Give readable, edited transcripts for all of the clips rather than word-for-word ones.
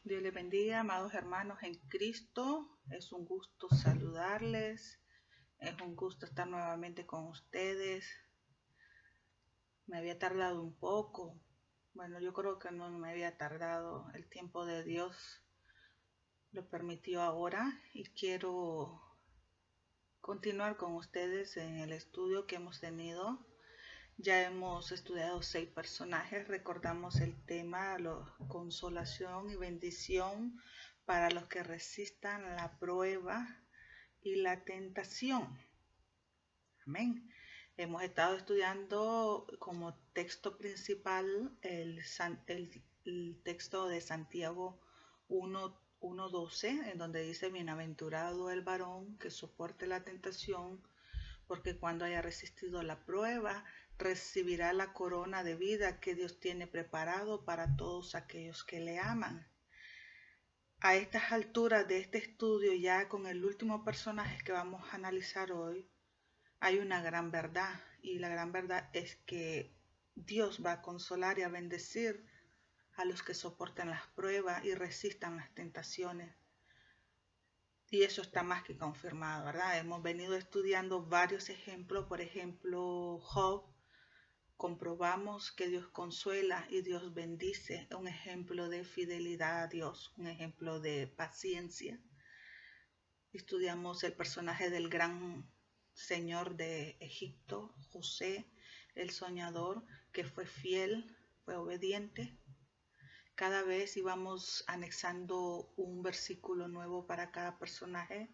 Dios les bendiga, amados hermanos en Cristo. Es un gusto saludarles. Es un gusto estar nuevamente con ustedes. Me había tardado un poco. Bueno, yo creo que no me había tardado. El tiempo de Dios lo permitió ahora y quiero continuar con ustedes en el estudio que hemos tenido. Ya hemos estudiado 6 personajes. Recordamos el tema, consolación y bendición para los que resistan la prueba y la tentación. Amén. Hemos estado estudiando como texto principal el texto de Santiago 1:12, en donde dice: bienaventurado el varón que soporte la tentación, porque cuando haya resistido la prueba, recibirá la corona de vida que Dios tiene preparado para todos aquellos que le aman. A estas alturas de este estudio, ya con el último personaje que vamos a analizar hoy, hay una gran verdad, y la gran verdad es que Dios va a consolar y a bendecir a los que soportan las pruebas y resistan las tentaciones. Y eso está más que confirmado, ¿verdad? Hemos venido estudiando varios ejemplos. Por ejemplo, Job, comprobamos que Dios consuela y Dios bendice. Un ejemplo de fidelidad a Dios, un ejemplo de paciencia. Estudiamos el personaje del gran señor de Egipto, José, el soñador, que fue fiel, fue obediente. Cada vez íbamos anexando un versículo nuevo para cada personaje.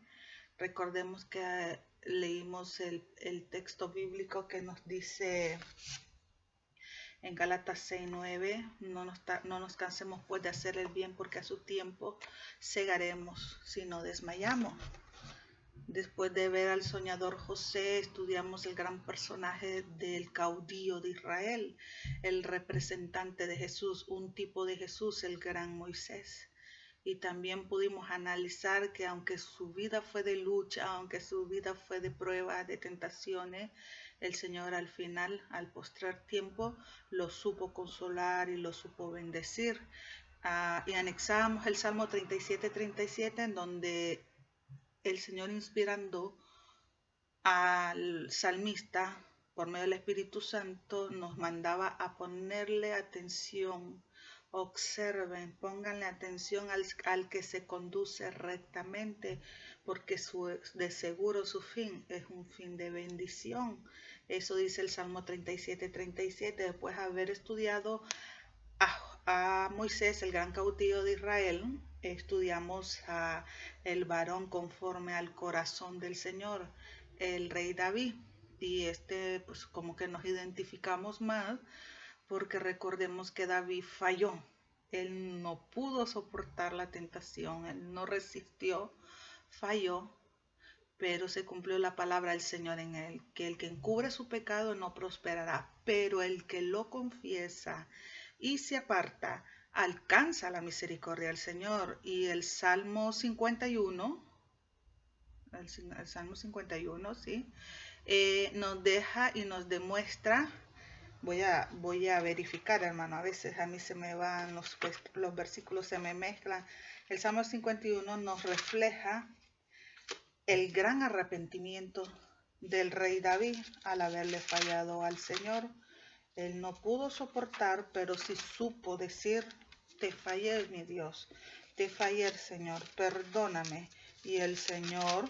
Recordemos que leímos el texto bíblico que nos dice en Gálatas 6:9, no nos cansemos pues de hacer el bien, porque a su tiempo segaremos si no desmayamos. Después de ver al soñador José, estudiamos el gran personaje del caudillo de Israel, el representante de Jesús, un tipo de Jesús, el gran Moisés. Y también pudimos analizar que aunque su vida fue de lucha, aunque su vida fue de pruebas, de tentaciones, el Señor al final, al postrer tiempo, lo supo consolar y lo supo bendecir. Y anexábamos el Salmo 37:37, en donde el Señor, inspirando al salmista por medio del Espíritu Santo, nos mandaba a ponerle atención. Observen, pónganle atención al que se conduce rectamente, porque de seguro su fin es un fin de bendición. Eso dice el Salmo 37:37. Después de haber estudiado a Moisés, el gran caudillo de Israel, estudiamos a el varón conforme al corazón del Señor, el rey David. Y pues como que nos identificamos más, porque recordemos que David falló. Él no pudo soportar la tentación, él no resistió, falló, pero se cumplió la palabra del Señor en él, que el que encubre su pecado no prosperará, pero el que lo confiesa y se aparta alcanza la misericordia del Señor. Y el Salmo 51, el Salmo 51, ¿sí? Nos deja y nos demuestra. Voy a verificar, hermano, a veces a mí se me van los versículos, se me mezclan. El Salmo 51 nos refleja el gran arrepentimiento del rey David al haberle fallado al Señor. Él no pudo soportar, pero sí supo decir: te fallé, mi Dios, te fallé, Señor, perdóname. Y el Señor,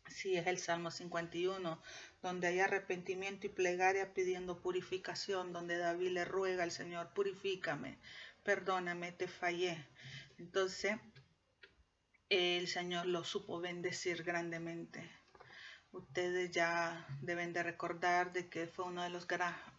sí, es el Salmo 51, donde hay arrepentimiento y plegaria pidiendo purificación, donde David le ruega al Señor: purifícame, perdóname, te fallé. Entonces, el Señor lo supo bendecir grandemente. Ustedes ya deben de recordar de que fue uno de los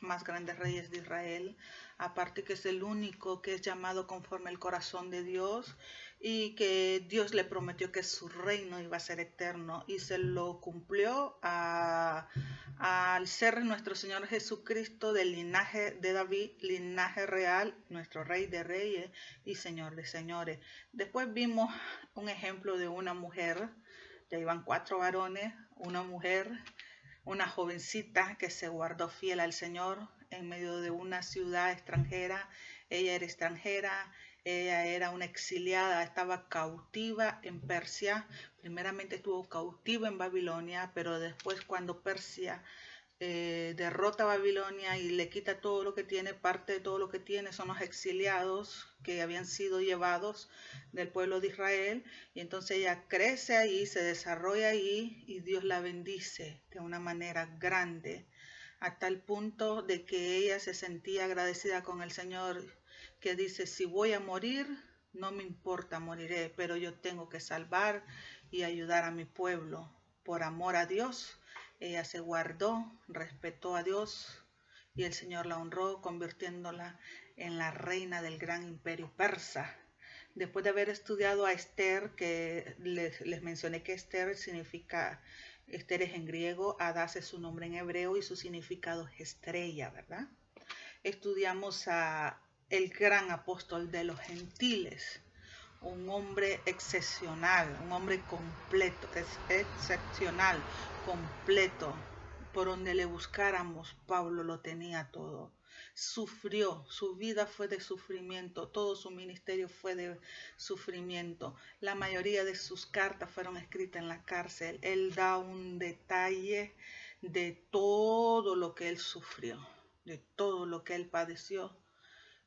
más grandes reyes de Israel, aparte que es el único que es llamado conforme al corazón de Dios, y que Dios le prometió que su reino iba a ser eterno, y se lo cumplió al ser nuestro Señor Jesucristo del linaje de David, linaje real, nuestro Rey de Reyes y Señor de Señores. Después vimos un ejemplo de una mujer. Ya iban 4 varones, una mujer, una jovencita que se guardó fiel al Señor en medio de una ciudad extranjera. Ella era extranjera, Ella era una exiliada, estaba cautiva en Persia. Primeramente estuvo cautiva en Babilonia, pero después cuando Persia derrota a Babilonia y le quita todo lo que tiene, parte de todo lo que tiene son los exiliados que habían sido llevados del pueblo de Israel, y entonces ella crece ahí, se desarrolla ahí y Dios la bendice de una manera grande, a tal punto de que ella se sentía agradecida con el Señor, que dice: si voy a morir, no me importa, moriré, pero yo tengo que salvar y ayudar a mi pueblo por amor a Dios. Ella se guardó, respetó a Dios, y el Señor la honró, convirtiéndola en la reina del gran imperio persa. Después de haber estudiado a Esther, que les mencioné que Esther significa, Esther es en griego, Hadas es su nombre en hebreo y su significado es estrella, ¿verdad? Estudiamos a el gran apóstol de los gentiles, un hombre excepcional, un hombre completo, excepcional, completo. Por donde le buscáramos, Pablo lo tenía todo. Sufrió, su vida fue de sufrimiento, todo su ministerio fue de sufrimiento. La mayoría de sus cartas fueron escritas en la cárcel. Él da un detalle de todo lo que él sufrió, de todo lo que él padeció.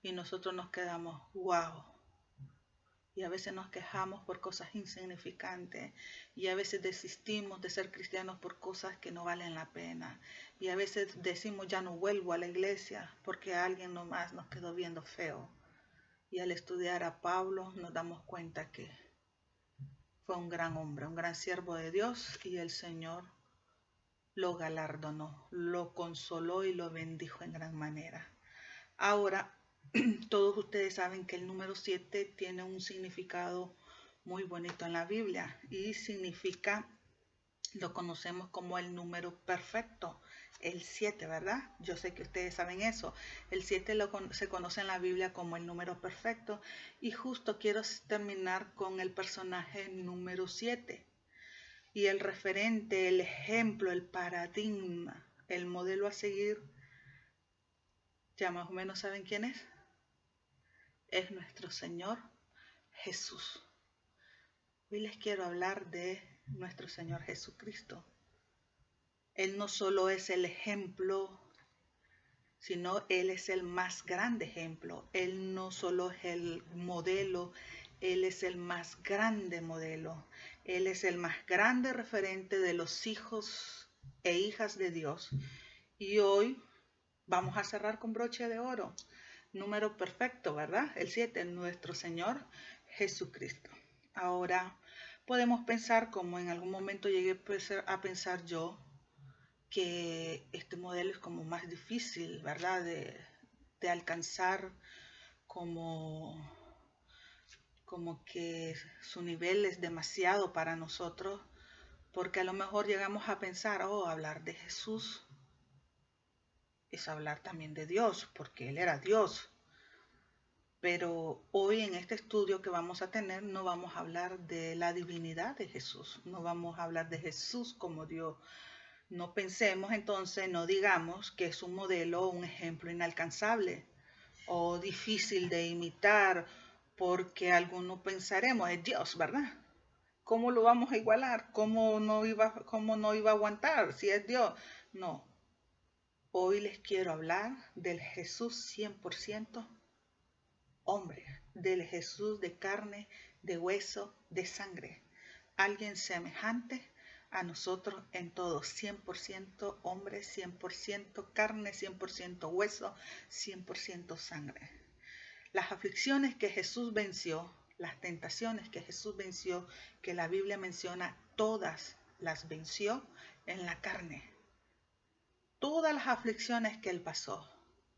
Y nosotros nos quedamos, wow. Y a veces nos quejamos por cosas insignificantes, y a veces desistimos de ser cristianos por cosas que no valen la pena, y a veces decimos: ya no vuelvo a la iglesia porque alguien nomás nos quedó viendo feo. Y al estudiar a Pablo nos damos cuenta que fue un gran hombre, un gran siervo de Dios, y el Señor lo galardonó, lo consoló y lo bendijo en gran manera. Ahora, todos ustedes saben que el número 7 tiene un significado muy bonito en la Biblia, y significa, lo conocemos como el número perfecto, el 7, ¿verdad? Yo sé que ustedes saben eso. El 7 se conoce en la Biblia como el número perfecto, y justo quiero terminar con el personaje número 7 y el referente, el ejemplo, el paradigma, el modelo a seguir. Ya más o menos saben quién es. Es nuestro Señor Jesús. Hoy les quiero hablar de nuestro Señor Jesucristo. Él no solo es el ejemplo, sino Él es el más grande ejemplo. Él no solo es el modelo, Él es el más grande modelo. Él es el más grande referente de los hijos e hijas de Dios. Y hoy vamos a cerrar con broche de oro. Número perfecto, ¿verdad? El 7, nuestro Señor Jesucristo. Ahora podemos pensar, como en algún momento llegué a pensar yo, que este modelo es como más difícil, ¿verdad? De alcanzar, como que su nivel es demasiado para nosotros, porque a lo mejor llegamos a pensar: oh, hablar de Jesús es hablar también de Dios, porque Él era Dios. Pero hoy en este estudio que vamos a tener no vamos a hablar de la divinidad de Jesús, no vamos a hablar de Jesús como Dios. No pensemos entonces, no digamos que es un modelo o un ejemplo inalcanzable o difícil de imitar, porque algunos pensaremos: es Dios, ¿verdad? ¿Cómo lo vamos a igualar? ¿Cómo no iba a aguantar si es Dios? No. Hoy les quiero hablar del Jesús 100% hombre, del Jesús de carne, de hueso, de sangre. Alguien semejante a nosotros en todo, 100% hombre, 100% carne, 100% hueso, 100% sangre. Las aflicciones que Jesús venció, las tentaciones que Jesús venció, que la Biblia menciona, todas las venció en la carne. Todas las aflicciones que Él pasó,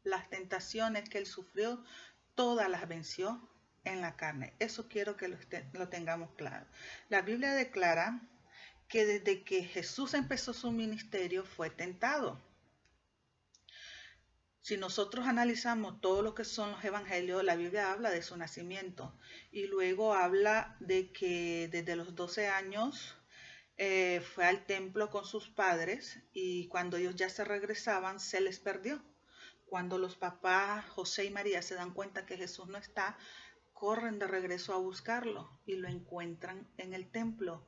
las tentaciones que Él sufrió, todas las venció en la carne. Eso quiero que lo tengamos claro. La Biblia declara que desde que Jesús empezó su ministerio fue tentado. Si nosotros analizamos todo lo que son los evangelios, la Biblia habla de su nacimiento, y luego habla de que desde los 12 años fue al templo con sus padres, y cuando ellos ya se regresaban se les perdió. Cuando los papás José y María se dan cuenta que Jesús no está, corren de regreso a buscarlo y lo encuentran en el templo.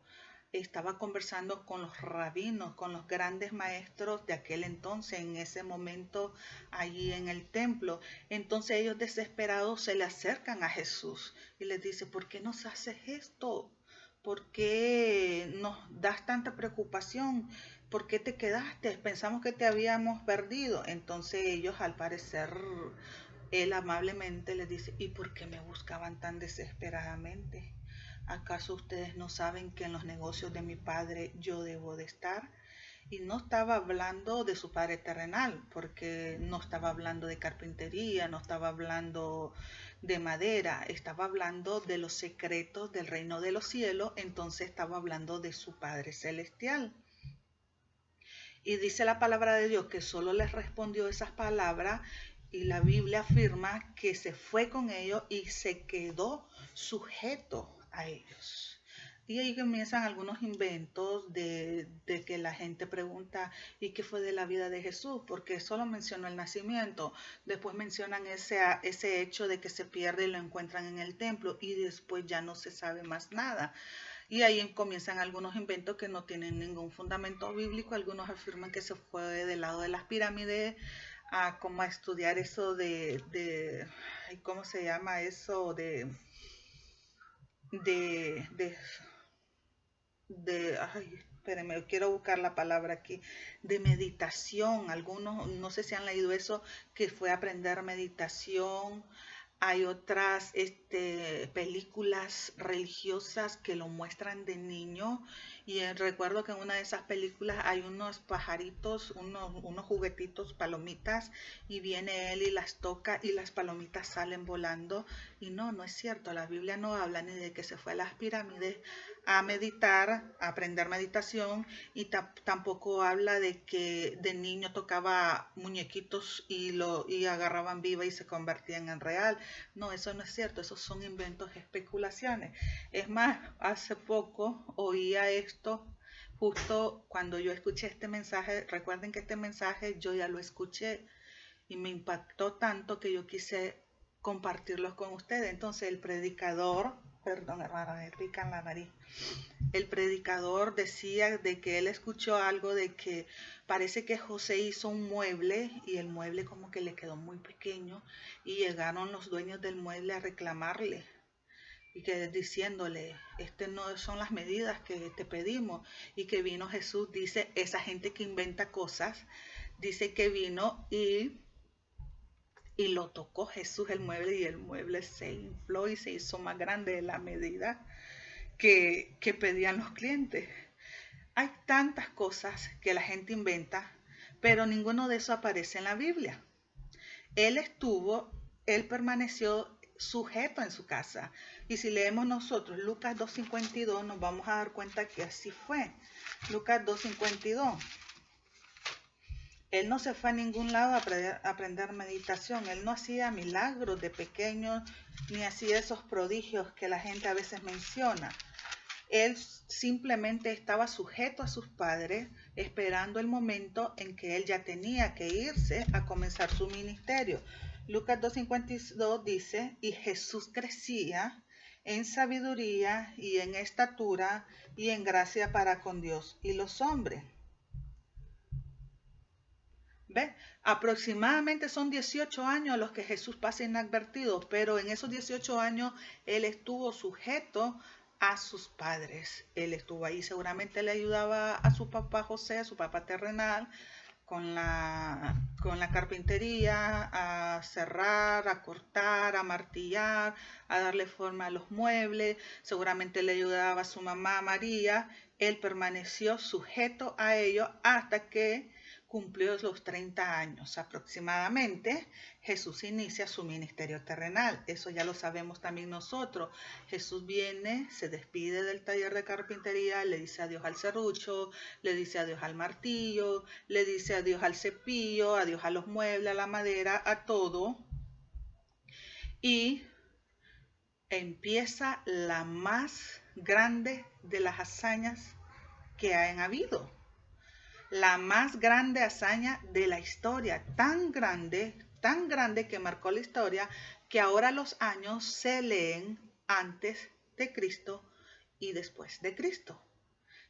Estaba conversando con los rabinos, con los grandes maestros de aquel entonces, en ese momento allí en el templo. Entonces ellos desesperados se le acercan a Jesús y les dice, ¿por qué nos haces esto? ¿Por qué nos das tanta preocupación? ¿Por qué te quedaste? Pensamos que te habíamos perdido. Entonces ellos, al parecer, él amablemente les dice, ¿y por qué me buscaban tan desesperadamente? ¿Acaso ustedes no saben que en los negocios de mi padre yo debo de estar? Y no estaba hablando de su padre terrenal, porque no estaba hablando de carpintería, no estaba hablando de madera, estaba hablando de los secretos del reino de los cielos, entonces estaba hablando de su Padre celestial. Y dice la palabra de Dios que solo les respondió esas palabras y la Biblia afirma que se fue con ellos y se quedó sujeto a ellos. Y ahí comienzan algunos inventos de que la gente pregunta, ¿y qué fue de la vida de Jesús? Porque solo mencionó el nacimiento, después mencionan ese hecho de que se pierde y lo encuentran en el templo y después ya no se sabe más nada. Y ahí comienzan algunos inventos que no tienen ningún fundamento bíblico. Algunos afirman que se fue del lado de las pirámides a como a estudiar eso ¿cómo se llama eso? Ay, espérenme, quiero buscar la palabra aquí, de meditación. Algunos, no sé si han leído eso, que fue aprender meditación. Hay otras películas religiosas que lo muestran de niño y recuerdo que en una de esas películas hay unos pajaritos, unos juguetitos, palomitas, y viene él y las toca y las palomitas salen volando. Y no es cierto, la Biblia no habla ni de que se fue a las pirámides a meditar, a aprender meditación, y tampoco habla de que de niño tocaba muñequitos y agarraban viva y se convertían en real. No, eso no es cierto, esos son inventos, especulaciones. Es más, hace poco oía esto, justo cuando yo escuché este mensaje. Recuerden que este mensaje yo ya lo escuché y me impactó tanto que yo quise compartirlos con ustedes. Entonces el predicador, perdón hermana, me pica en la nariz. El predicador decía de que él escuchó algo de que parece que José hizo un mueble y el mueble como que le quedó muy pequeño y llegaron los dueños del mueble a reclamarle y que diciéndole, no son las medidas que te pedimos. Y que vino Jesús, dice, esa gente que inventa cosas, dice que vino y lo tocó Jesús el mueble y el mueble se infló y se hizo más grande de la medida que pedían los clientes. Hay tantas cosas que la gente inventa, pero ninguno de eso aparece en la Biblia. Él permaneció sujeto en su casa. Y si leemos nosotros Lucas 2:52, nos vamos a dar cuenta que así fue. Lucas 2:52. Él no se fue a ningún lado a aprender meditación. Él no hacía milagros de pequeños, ni hacía esos prodigios que la gente a veces menciona. Él simplemente estaba sujeto a sus padres, esperando el momento en que él ya tenía que irse a comenzar su ministerio. Lucas 2:52 dice, y Jesús crecía en sabiduría y en estatura y en gracia para con Dios y los hombres. ¿Ve? Aproximadamente son 18 años los que Jesús pasa inadvertido, pero en esos 18 años él estuvo sujeto a sus padres. Él estuvo ahí, seguramente le ayudaba a su papá José, a su papá terrenal, con la carpintería, a cerrar, a cortar, a martillar, a darle forma a los muebles. Seguramente le ayudaba a su mamá María. Él permaneció sujeto a ello hasta que cumplió los 30 años aproximadamente. Jesús inicia su ministerio terrenal. Eso ya lo sabemos también nosotros. Jesús viene, se despide del taller de carpintería, le dice adiós al serrucho, le dice adiós al martillo, le dice adiós al cepillo, adiós a los muebles, a la madera, a todo. Y empieza la más grande de las hazañas que han habido. La más grande hazaña de la historia, tan grande que marcó la historia, que ahora los años se leen antes de Cristo y después de Cristo.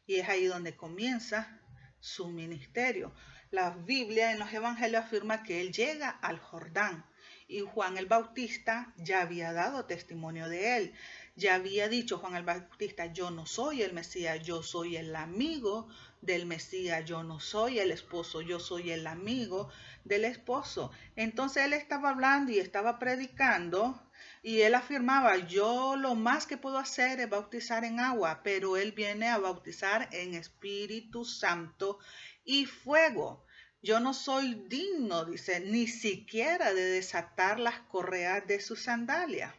Y es ahí donde comienza su ministerio. La Biblia en los evangelios afirma que él llega al Jordán y Juan el Bautista ya había dado testimonio de él. Ya había dicho Juan el Bautista, yo no soy el Mesías, yo soy el amigo del Mesías, yo no soy el esposo, yo soy el amigo del esposo. Entonces él estaba hablando y estaba predicando y él afirmaba, yo lo más que puedo hacer es bautizar en agua, pero él viene a bautizar en Espíritu Santo y fuego. Yo no soy digno, dice, ni siquiera de desatar las correas de su sandalia.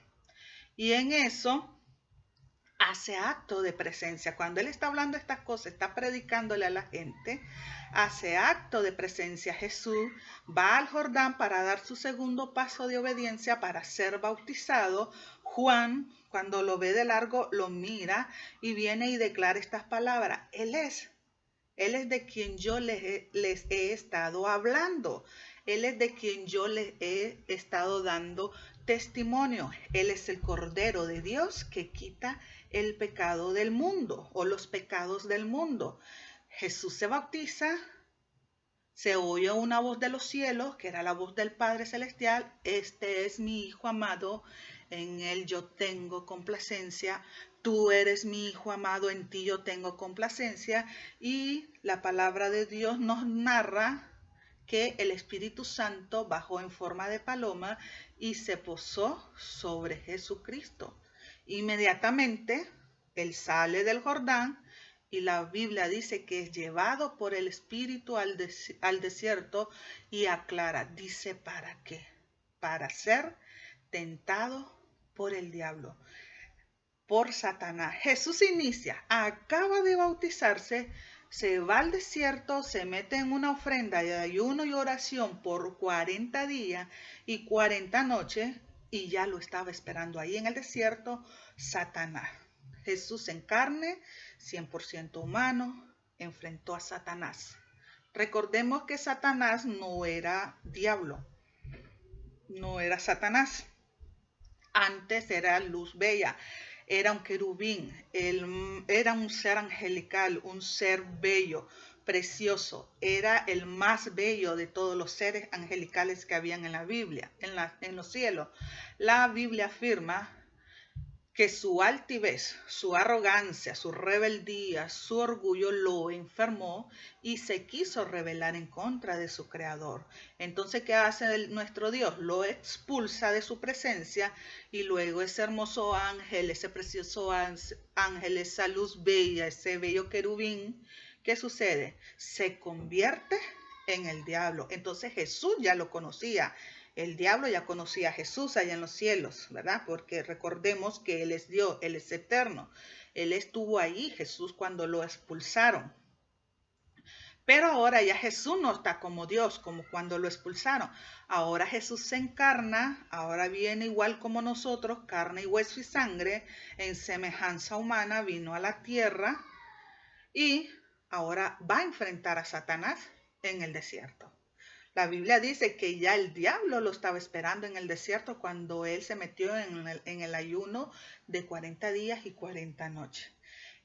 Y en eso hace acto de presencia. Cuando él está hablando estas cosas, está predicándole a la gente, hace acto de presencia. Jesús va al Jordán para dar su segundo paso de obediencia para ser bautizado. Juan, cuando lo ve de largo, lo mira y viene y declara estas palabras. Él es de quien yo les he estado hablando. Él es de quien yo les he estado dando testimonio. Él es el Cordero de Dios que quita el pecado del mundo o los pecados del mundo. Jesús se bautiza, se oye una voz de los cielos, que era la voz del Padre Celestial. Este es mi Hijo amado, en él yo tengo complacencia. Tú eres mi Hijo amado, en ti yo tengo complacencia. Y la palabra de Dios nos narra que el Espíritu Santo bajó en forma de paloma y se posó sobre Jesucristo. Inmediatamente él sale del Jordán y la Biblia dice que es llevado por el Espíritu al desierto y aclara, dice, ¿para qué? Para ser tentado por el diablo, por Satanás. Jesús inicia, acaba de bautizarse, se va al desierto, se mete en una ofrenda de ayuno y oración por 40 días y 40 noches y ya lo estaba esperando ahí en el desierto Satanás. Jesús en carne, 100% humano, enfrentó a Satanás. Recordemos que Satanás no era diablo, no era Satanás. Antes era luz bella, era un querubín, era un ser angelical, un ser bello, precioso. Era el más bello de todos los seres angelicales que habían en la Biblia, en los cielos. La Biblia afirma que su altivez, su arrogancia, su rebeldía, su orgullo lo enfermó y se quiso rebelar en contra de su creador. Entonces, ¿qué hace nuestro Dios? Lo expulsa de su presencia y luego ese hermoso ángel, ese precioso ángel, esa luz bella, ese bello querubín, ¿qué sucede? Se convierte en el diablo. Entonces Jesús ya lo conocía. El diablo ya conocía a Jesús allá en los cielos, ¿verdad? Porque recordemos que Él es Dios, Él es eterno. Él estuvo ahí, Jesús, cuando lo expulsaron. Pero ahora ya Jesús no está como Dios, como cuando lo expulsaron. Ahora Jesús se encarna, ahora viene igual como nosotros, carne y hueso y sangre, en semejanza humana, vino a la tierra y ahora va a enfrentar a Satanás en el desierto. La Biblia dice que ya el diablo lo estaba esperando en el desierto cuando él se metió en el ayuno de 40 días y 40 noches.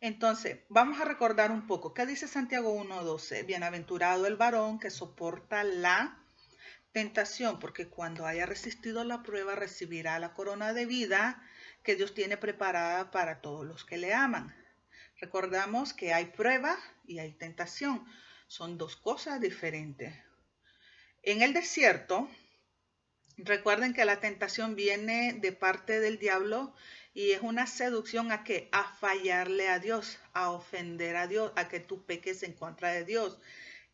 Entonces, vamos a recordar un poco. ¿Qué dice Santiago 1:12? Bienaventurado el varón que soporta la tentación, porque cuando haya resistido la prueba recibirá la corona de vida que Dios tiene preparada para todos los que le aman. Recordamos que hay prueba y hay tentación. Son dos cosas diferentes. En el desierto, recuerden que la tentación viene de parte del diablo y es una seducción ¿a qué? A fallarle a Dios, a ofender a Dios, a que tú peques en contra de Dios.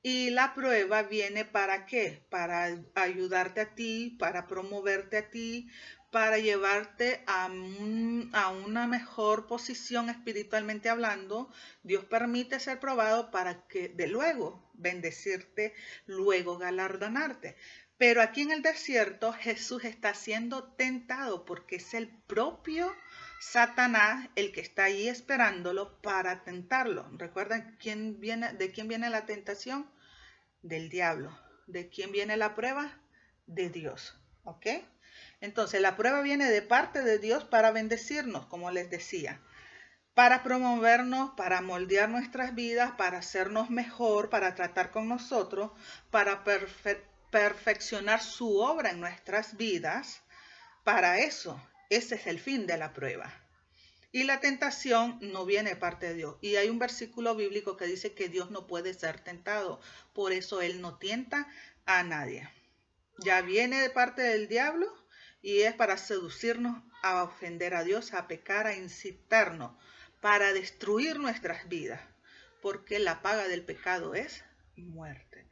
Y la prueba viene ¿para qué? Para ayudarte a ti, para promoverte a ti, para llevarte a una mejor posición espiritualmente hablando. Dios permite ser probado para que de luego bendecirte, luego galardonarte. Pero aquí en el desierto Jesús está siendo tentado porque es el propio Satanás el que está ahí esperándolo para tentarlo. ¿Recuerdan de quién viene la tentación? Del diablo. ¿De quién viene la prueba? De Dios. ¿Ok? Entonces, la prueba viene de parte de Dios para bendecirnos, como les decía, para promovernos, para moldear nuestras vidas, para hacernos mejor, para tratar con nosotros, para perfeccionar su obra en nuestras vidas. Para eso, ese es el fin de la prueba. Y la tentación no viene de parte de Dios. Y hay un versículo bíblico que dice que Dios no puede ser tentado. Por eso Él no tienta a nadie. Ya viene de parte del diablo y es para seducirnos a ofender a Dios, a pecar, a incitarnos, para destruir nuestras vidas. Porque la paga del pecado es muerte.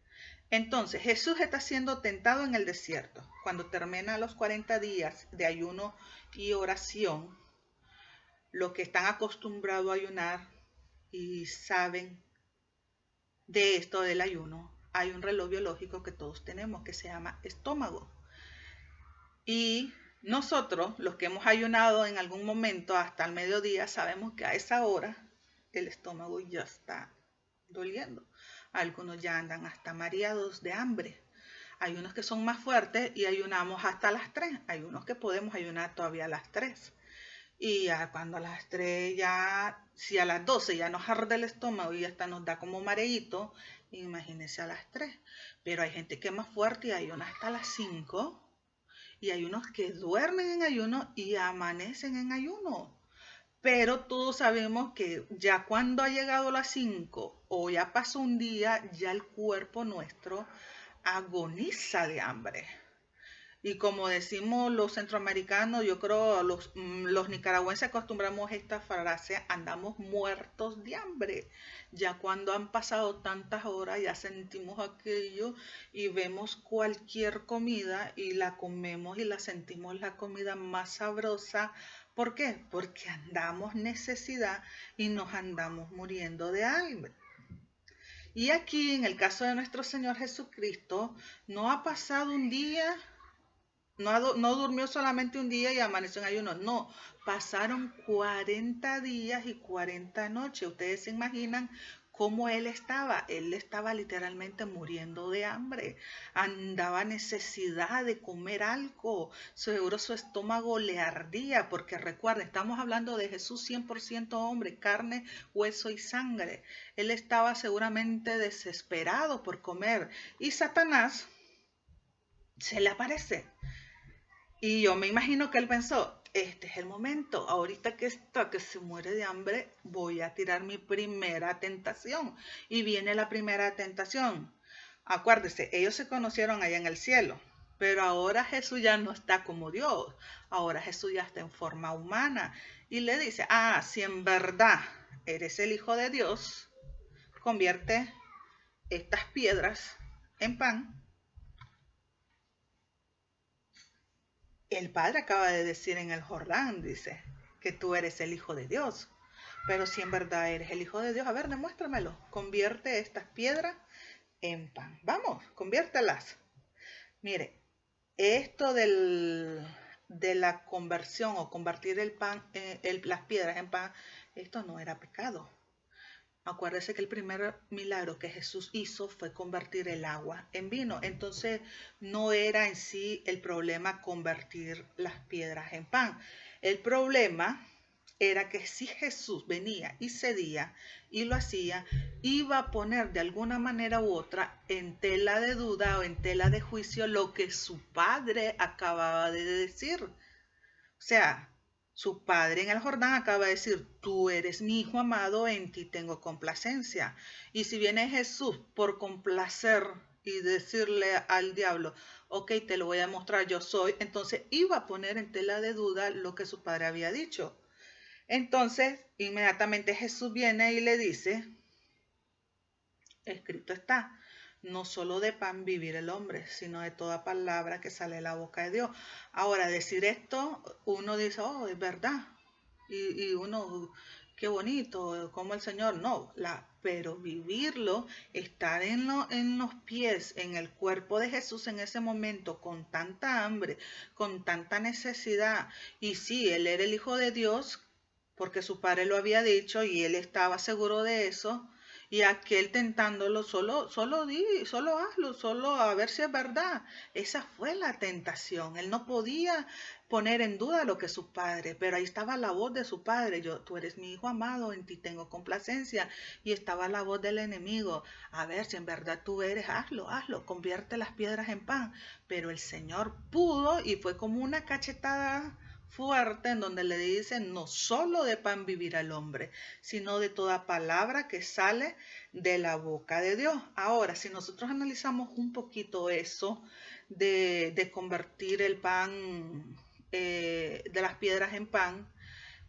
Entonces Jesús está siendo tentado en el desierto. Cuando termina los 40 días de ayuno y oración, los que están acostumbrados a ayunar y saben de esto del ayuno, hay un reloj biológico que todos tenemos que se llama estómago. Y nosotros, los que hemos ayunado en algún momento hasta el mediodía, sabemos que a esa hora el estómago ya está doliendo. Algunos ya andan hasta mareados de hambre. Hay unos que son más fuertes y ayunamos hasta las 3. Hay unos que podemos ayunar todavía a las 3. Y ya cuando a las 3 ya, si a las 12 ya nos arde el estómago y hasta nos da como mareíto, imagínense a las 3. Pero hay gente que es más fuerte y ayuna hasta las 5. Y hay unos que duermen en ayuno y amanecen en ayuno. Pero todos sabemos que ya cuando ha llegado las 5 o ya pasó un día, ya el cuerpo nuestro agoniza de hambre. Y como decimos los centroamericanos, yo creo los nicaragüenses acostumbramos esta frase, andamos muertos de hambre. Ya cuando han pasado tantas horas, ya sentimos aquello y vemos cualquier comida y la comemos y la sentimos la comida más sabrosa. ¿Por qué? Porque andamos necesidad y nos andamos muriendo de hambre. Y aquí, en el caso de nuestro Señor Jesucristo, no ha pasado un día. No durmió solamente un día y amaneció en ayuno. No, pasaron 40 días y 40 noches. Ustedes se imaginan cómo él estaba. Él estaba literalmente muriendo de hambre. Andaba necesidad de comer algo. Seguro su estómago le ardía. Porque recuerden, estamos hablando de Jesús 100% hombre, carne, hueso y sangre. Él estaba seguramente desesperado por comer. Y Satanás se le aparece. Y yo me imagino que él pensó, este es el momento, ahorita que está, que se muere de hambre, voy a tirar mi primera tentación. Y viene la primera tentación. Acuérdese, ellos se conocieron allá en el cielo, pero ahora Jesús ya no está como Dios, ahora Jesús ya está en forma humana. Y le dice, si en verdad eres el Hijo de Dios, convierte estas piedras en pan. El Padre acaba de decir en el Jordán, dice, que tú eres el Hijo de Dios. Pero si en verdad eres el Hijo de Dios, a ver, demuéstramelo. Convierte estas piedras en pan. Vamos, conviértelas. Mire, esto de la conversión o convertir el pan, las piedras en pan, esto no era pecado. Acuérdese que el primer milagro que Jesús hizo fue convertir el agua en vino. Entonces no era en sí el problema convertir las piedras en pan. El problema era que si Jesús venía y cedía y lo hacía, iba a poner de alguna manera u otra en tela de duda o en tela de juicio lo que su padre acababa de decir. O sea, su padre en el Jordán acaba de decir, tú eres mi hijo amado, en ti tengo complacencia. Y si viene Jesús por complacer y decirle al diablo, ok, te lo voy a mostrar, yo soy, entonces iba a poner en tela de duda lo que su padre había dicho. Entonces, inmediatamente Jesús viene y le dice, escrito está, no solo de pan vivir el hombre, sino de toda palabra que sale de la boca de Dios. Ahora, decir esto, uno dice, oh, es verdad. Y uno, qué bonito, como el Señor, no, pero vivirlo, estar en los pies, en el cuerpo de Jesús en ese momento, con tanta hambre, con tanta necesidad. Y sí, Él era el Hijo de Dios, porque su padre lo había dicho y Él estaba seguro de eso. Y aquel tentándolo, solo hazlo, solo a ver si es verdad. Esa fue la tentación. Él no podía poner en duda lo que su padre, pero ahí estaba la voz de su padre. Tú eres mi hijo amado, en ti tengo complacencia. Y estaba la voz del enemigo. A ver si en verdad tú eres, hazlo, convierte las piedras en pan. Pero el Señor pudo y fue como una cachetada fuerte en donde le dicen no solo de pan vivirá el hombre, sino de toda palabra que sale de la boca de Dios. Ahora, si nosotros analizamos un poquito eso de convertir el pan, de las piedras en pan,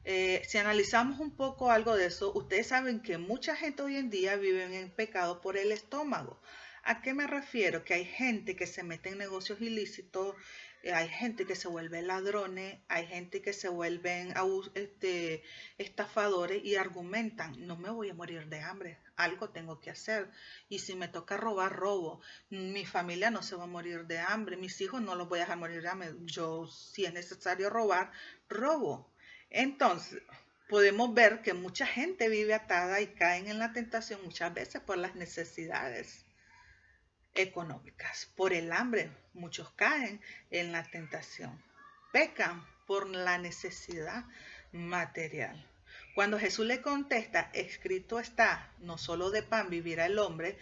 si analizamos un poco algo de eso, ustedes saben que mucha gente hoy en día vive en pecado por el estómago. ¿A qué me refiero? Que hay gente que se mete en negocios ilícitos, hay gente que se vuelve ladrones, hay gente que se vuelven estafadores y argumentan, no me voy a morir de hambre, algo tengo que hacer. Y si me toca robar, robo. Mi familia no se va a morir de hambre, mis hijos no los voy a dejar morir de hambre. Yo, si es necesario robar, robo. Entonces, podemos ver que mucha gente vive atada y caen en la tentación muchas veces por las necesidades económicas, por el hambre. Muchos caen en la tentación, pecan por la necesidad material. Cuando Jesús le contesta, escrito está, no solo de pan vivirá el hombre,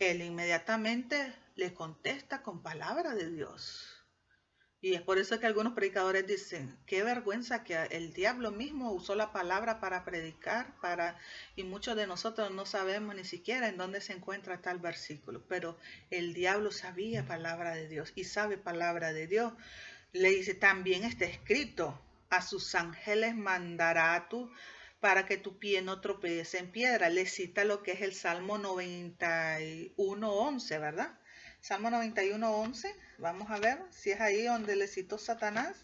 él inmediatamente le contesta con palabra de Dios. Y es por eso que algunos predicadores dicen, qué vergüenza que el diablo mismo usó la palabra para predicar, y muchos de nosotros no sabemos ni siquiera en dónde se encuentra tal versículo, pero el diablo sabía palabra de Dios y sabe palabra de Dios. Le dice, también está escrito, a sus ángeles mandará tú para que tu pie no tropiece en piedra. Le cita lo que es el Salmo 91:11, ¿verdad? Salmo 91:11, vamos a ver si es ahí donde le citó Satanás.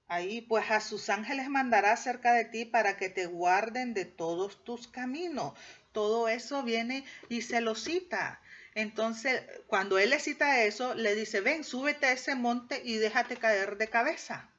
Ahí, pues a sus ángeles mandará cerca de ti para que te guarden de todos tus caminos. Todo eso viene y se lo cita. Entonces, cuando él le cita eso, le dice, ven, súbete a ese monte y déjate caer de cabeza.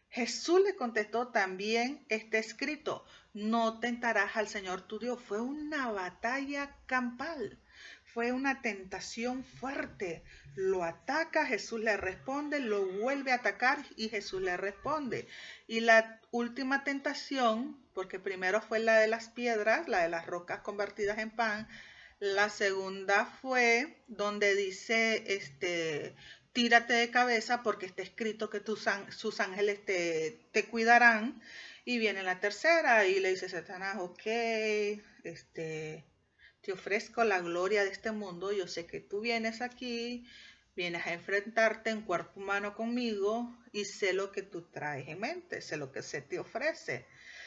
Jesús le contestó, también está escrito, no tentarás al Señor tu Dios. Fue una batalla campal, fue una tentación fuerte. Lo ataca, Jesús le responde, lo vuelve a atacar y Jesús le responde. Y la última tentación, porque primero fue la de las piedras, la de las rocas convertidas en pan, la segunda fue donde dice, tírate de cabeza porque está escrito que sus ángeles te cuidarán. Y viene la tercera y le dice Satanás, ok, te ofrezco la gloria de este mundo, yo sé que tú vienes aquí, vienes a enfrentarte en cuerpo humano conmigo y sé lo que tú traes en mente, sé lo que se te ofrece,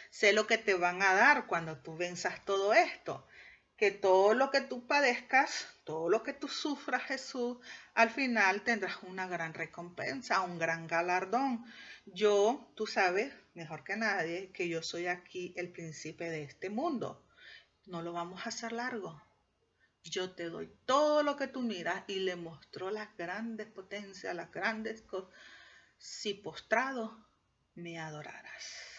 sé lo que te van a dar cuando tú venzas todo esto. Que todo lo que tú padezcas, todo lo que tú sufras, Jesús, al final tendrás una gran recompensa, un gran galardón. Tú sabes, mejor que nadie, que yo soy aquí el príncipe de este mundo. No lo vamos a hacer largo. Yo te doy todo lo que tú miras y le mostró las grandes potencias, las grandes cosas. Si postrado me adorarás.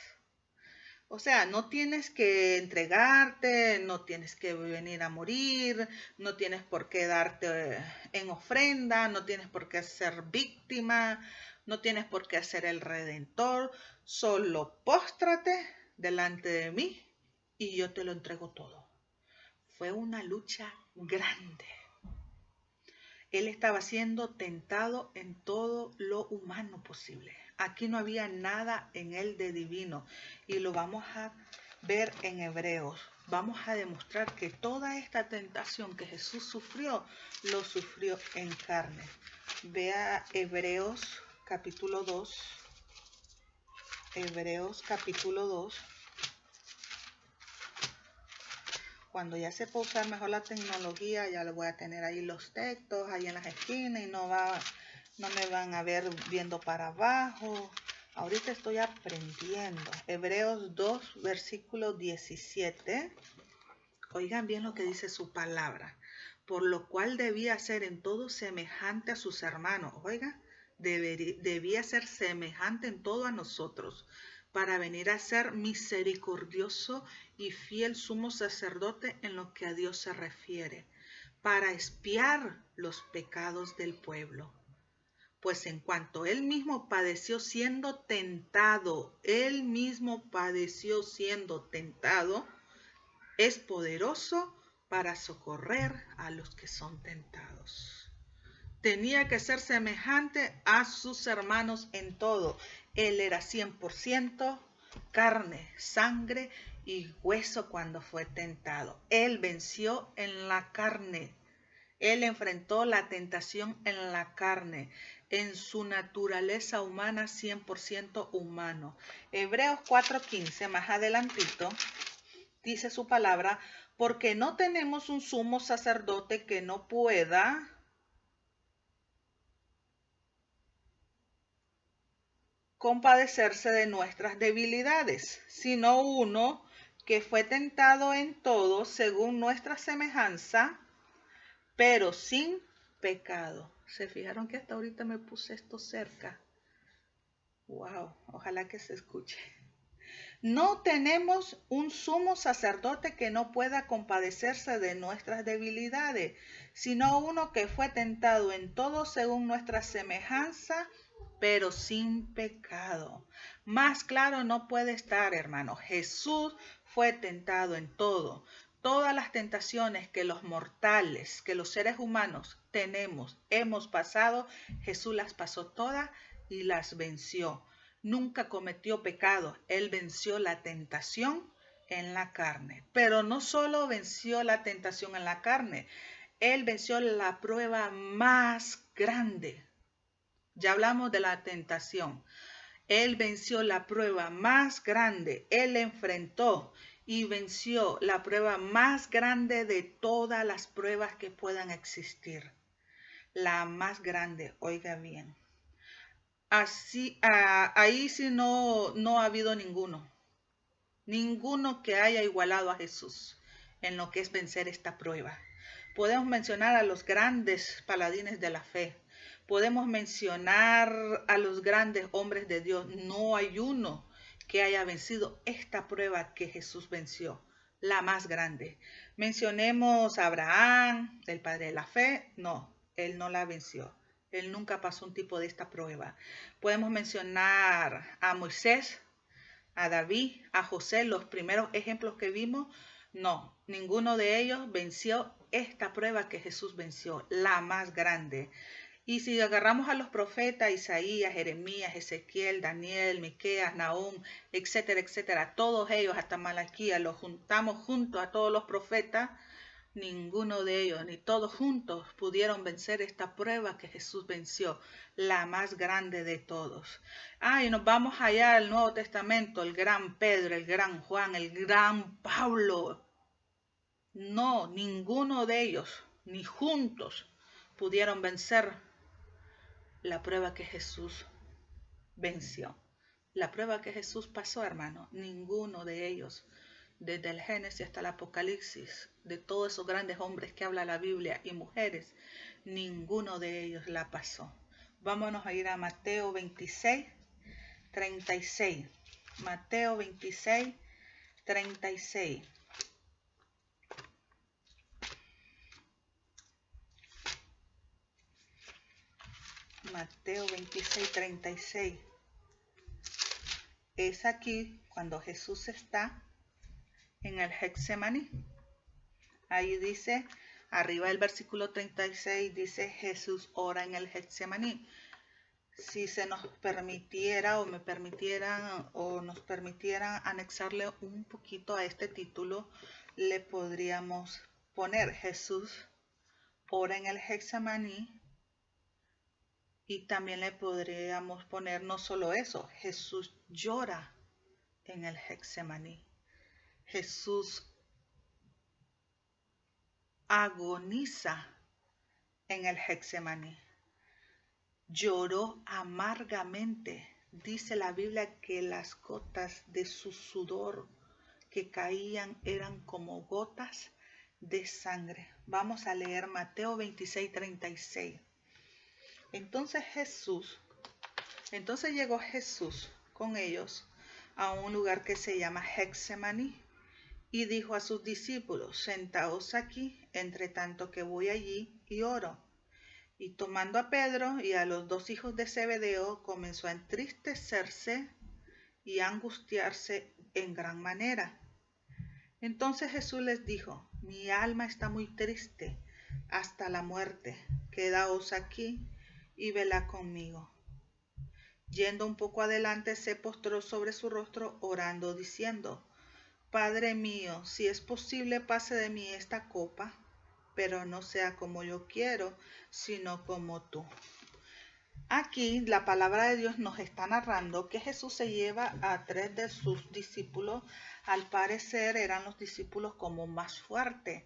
O sea, no tienes que entregarte, no tienes que venir a morir, no tienes por qué darte en ofrenda, no tienes por qué ser víctima, no tienes por qué ser el redentor, solo póstrate delante de mí y yo te lo entrego todo. Fue una lucha grande. Él estaba siendo tentado en todo lo humano posible. Aquí no había nada en él de divino. Y lo vamos a ver en Hebreos. Vamos a demostrar que toda esta tentación que Jesús sufrió, lo sufrió en carne. Vea Hebreos capítulo 2. Hebreos capítulo 2. Cuando ya se puede usar mejor la tecnología, ya le voy a tener ahí los textos, ahí en las esquinas y no me van a ver viendo para abajo. Ahorita estoy aprendiendo. Hebreos 2, versículo 17. Oigan bien lo que dice su palabra. Por lo cual debía ser en todo semejante a sus hermanos. Oiga, debía ser semejante en todo a nosotros, para venir a ser misericordioso y fiel sumo sacerdote en lo que a Dios se refiere, para expiar los pecados del pueblo. Pues en cuanto él mismo padeció siendo tentado, es poderoso para socorrer a los que son tentados. Tenía que ser semejante a sus hermanos en todo. Él era 100% carne, sangre y hueso cuando fue tentado. Él venció en la carne. Él enfrentó la tentación en la carne, en su naturaleza humana, 100% humano. Hebreos 4:15, más adelantito, dice su palabra, porque no tenemos un sumo sacerdote que no pueda compadecerse de nuestras debilidades, sino uno que fue tentado en todo según nuestra semejanza, pero sin pecado. ¿Se fijaron que hasta ahorita me puse esto cerca? Wow, ojalá que se escuche. No tenemos un sumo sacerdote que no pueda compadecerse de nuestras debilidades, sino uno que fue tentado en todo según nuestra semejanza, pero sin pecado. Más claro no puede estar, hermano. Jesús fue tentado en todo. Todas las tentaciones que los mortales, que los seres humanos hemos pasado, Jesús las pasó todas y las venció. Nunca cometió pecado. Él venció la tentación en la carne. Pero no solo venció la tentación en la carne, él venció la prueba más grande. Ya hablamos de la tentación. Él venció la prueba más grande. Él enfrentó y venció la prueba más grande de todas las pruebas que puedan existir. La más grande, oiga bien. Así, ahí sí no ha habido ninguno que haya igualado a Jesús en lo que es vencer esta prueba. Podemos mencionar a los grandes paladines de la fe, podemos mencionar a los grandes hombres de Dios. No hay uno que haya vencido esta prueba que Jesús venció, la más grande. Mencionemos a Abraham, el padre de la fe. No, él no la venció. Él nunca pasó un tipo de esta prueba. Podemos mencionar a Moisés, a David, a José, los primeros ejemplos que vimos. No, ninguno de ellos venció esta prueba que Jesús venció, la más grande. Y si agarramos a los profetas, Isaías, Jeremías, Ezequiel, Daniel, Miqueas, Nahum, etcétera, etcétera, todos ellos, hasta Malaquías, los juntamos juntos a todos los profetas, ninguno de ellos, ni todos juntos, pudieron vencer esta prueba que Jesús venció, la más grande de todos. Y nos vamos allá al Nuevo Testamento, el gran Pedro, el gran Juan, el gran Pablo. No, ninguno de ellos, ni juntos, pudieron vencer la prueba que Jesús venció. La prueba que Jesús pasó, hermano, ninguno de ellos, desde el Génesis hasta el Apocalipsis, de todos esos grandes hombres que habla la Biblia y mujeres, ninguno de ellos la pasó. Vámonos a ir a Mateo 26, 36. Mateo 26, 36. Mateo 26, 36. Es aquí cuando Jesús está en el Getsemaní. Ahí dice, arriba del versículo 36, dice Jesús ora en el Getsemaní. Si se nos permitiera o me permitieran o nos permitieran anexarle un poquito a este título, le podríamos poner Jesús ora en el Getsemaní, y también le podríamos poner no solo eso, Jesús llora en el Getsemaní. Jesús agoniza en el Getsemaní. Lloró amargamente. Dice la Biblia que las gotas de su sudor que caían eran como gotas de sangre. Vamos a leer Mateo 26, 36. Entonces llegó Jesús con ellos a un lugar que se llama Getsemaní y dijo a sus discípulos: sentaos aquí, entre tanto que voy allí y oro. Y tomando a Pedro y a los dos hijos de Zebedeo, comenzó a entristecerse y a angustiarse en gran manera. Entonces Jesús les dijo: mi alma está muy triste hasta la muerte, quedaos aquí y velad conmigo. Yendo un poco adelante, se postró sobre su rostro, orando, diciendo: Padre mío, si es posible, pase de mí esta copa, pero no sea como yo quiero, sino como tú. Aquí la palabra de Dios nos está narrando que Jesús se lleva a 3 de sus discípulos. Al parecer eran los discípulos como más fuertes.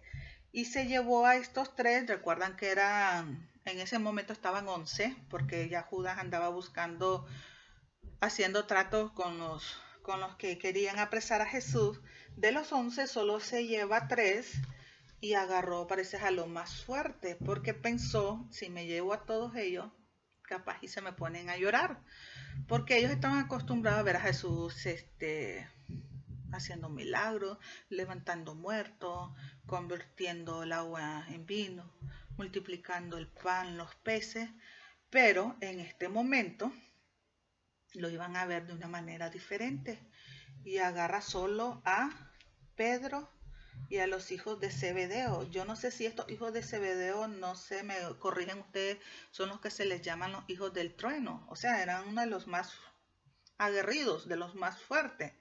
Y se llevó a estos 3, recuerdan que eran, en ese momento estaban 11, porque ya Judas andaba buscando, haciendo tratos con los que querían apresar a Jesús. De los 11 solo se lleva 3 y agarró, parece, a lo más fuerte, porque pensó: si me llevo a todos ellos, capaz y se me ponen a llorar, porque ellos estaban acostumbrados a ver a Jesús haciendo milagros, levantando muertos, convirtiendo el agua en vino, multiplicando el pan, los peces, pero en este momento lo iban a ver de una manera diferente. Y agarra solo a Pedro y a los hijos de Zebedeo. Yo no sé si estos hijos de Zebedeo, no sé, me corrigen ustedes, son los que se les llaman los hijos del trueno. O sea, eran uno de los más aguerridos, de los más fuertes.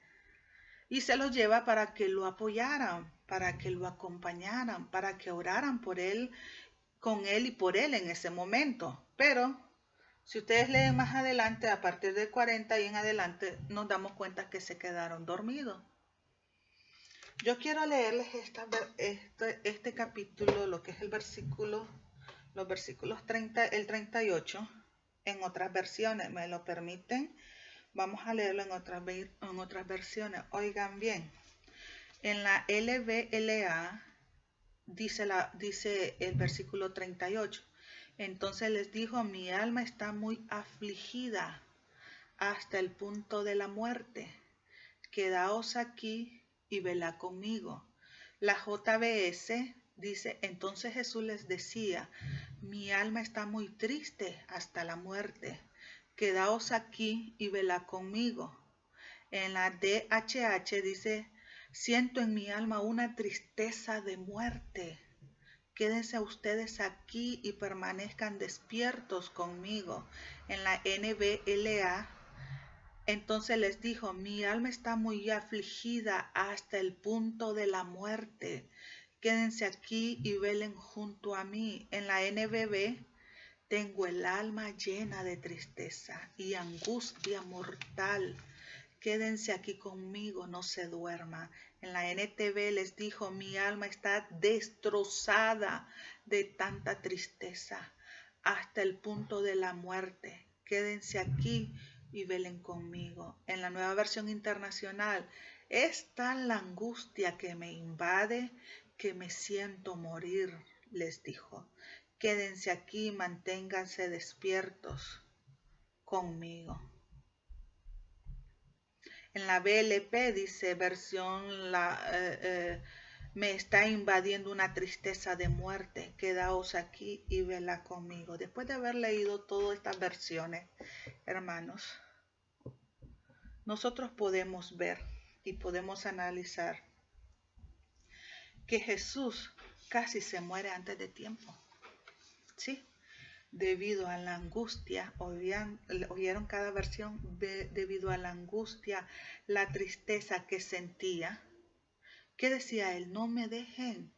Y se los lleva para que lo apoyaran, para que lo acompañaran, para que oraran por él, con él y por él en ese momento. Pero si ustedes leen más adelante, a partir del 40 y en adelante, nos damos cuenta que se quedaron dormidos. Yo quiero leerles este capítulo, lo que es el versículo, los versículos 30, el 38, en otras versiones. ¿Me lo permiten? Vamos a leerlo en otras versiones. Oigan bien, en la LBLA dice el versículo 38. Entonces les dijo: mi alma está muy afligida hasta el punto de la muerte. Quedaos aquí y velad conmigo. La JBS dice: entonces Jesús les decía: mi alma está muy triste hasta la muerte. Quedaos aquí y velad conmigo. En la DHH dice: siento en mi alma una tristeza de muerte. Quédense ustedes aquí y permanezcan despiertos conmigo. En la NBLA, entonces les dijo: mi alma está muy afligida hasta el punto de la muerte. Quédense aquí y velen junto a mí. En la NBB, tengo el alma llena de tristeza y angustia mortal. Quédense aquí conmigo, no se duerma. En la NTV les dijo: mi alma está destrozada de tanta tristeza hasta el punto de la muerte. Quédense aquí y velen conmigo. En la Nueva Versión Internacional: es tal la angustia que me invade que me siento morir, les dijo. Quédense aquí y manténganse despiertos conmigo. En la BLP dice me está invadiendo una tristeza de muerte. Quedaos aquí y velad conmigo. Después de haber leído todas estas versiones, hermanos, nosotros podemos ver y podemos analizar que Jesús casi se muere antes de tiempo. ¿Sí? Debido a la angustia, oyeron cada versión, debido a la angustia, la tristeza que sentía. ¿Qué decía él? No me dejen,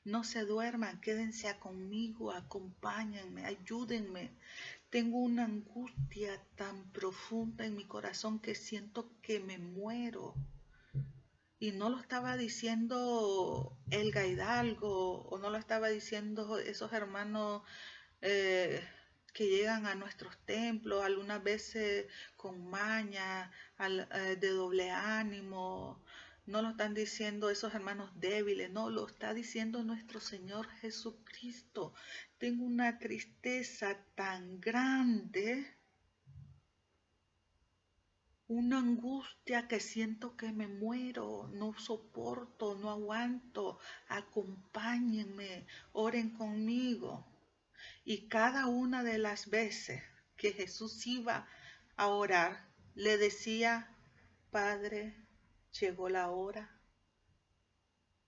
no se duerman, quédense conmigo, acompáñenme, ayúdenme. Tengo una angustia tan profunda en mi corazón que siento que me muero. Y no lo estaba diciendo Elga Hidalgo, o no lo estaba diciendo esos hermanos que llegan a nuestros templos, algunas veces con maña, de doble ánimo. No lo están diciendo esos hermanos débiles, no, lo está diciendo nuestro Señor Jesucristo. Tengo una tristeza tan grande una angustia que siento que me muero, no soporto, no aguanto, acompáñenme, oren conmigo. Y cada una de las veces que Jesús iba a orar, le decía, Padre, llegó la hora,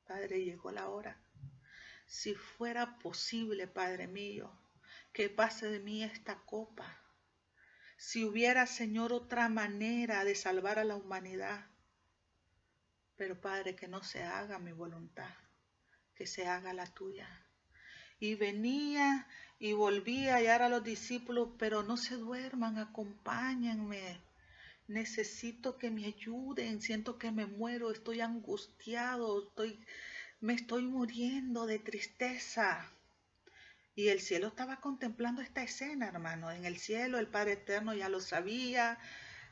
Padre, llegó la hora. Si fuera posible, Padre mío, que pase de mí esta copa. Si hubiera, Señor, otra manera de salvar a la humanidad. Pero, Padre, que no se haga mi voluntad, que se haga la tuya. Y venía y volvía a hallar a los discípulos, pero no se duerman, acompáñenme. Necesito que me ayuden, siento que me muero, estoy angustiado, me estoy muriendo de tristeza. Y el cielo estaba contemplando esta escena, hermano. En el cielo el Padre Eterno ya lo sabía.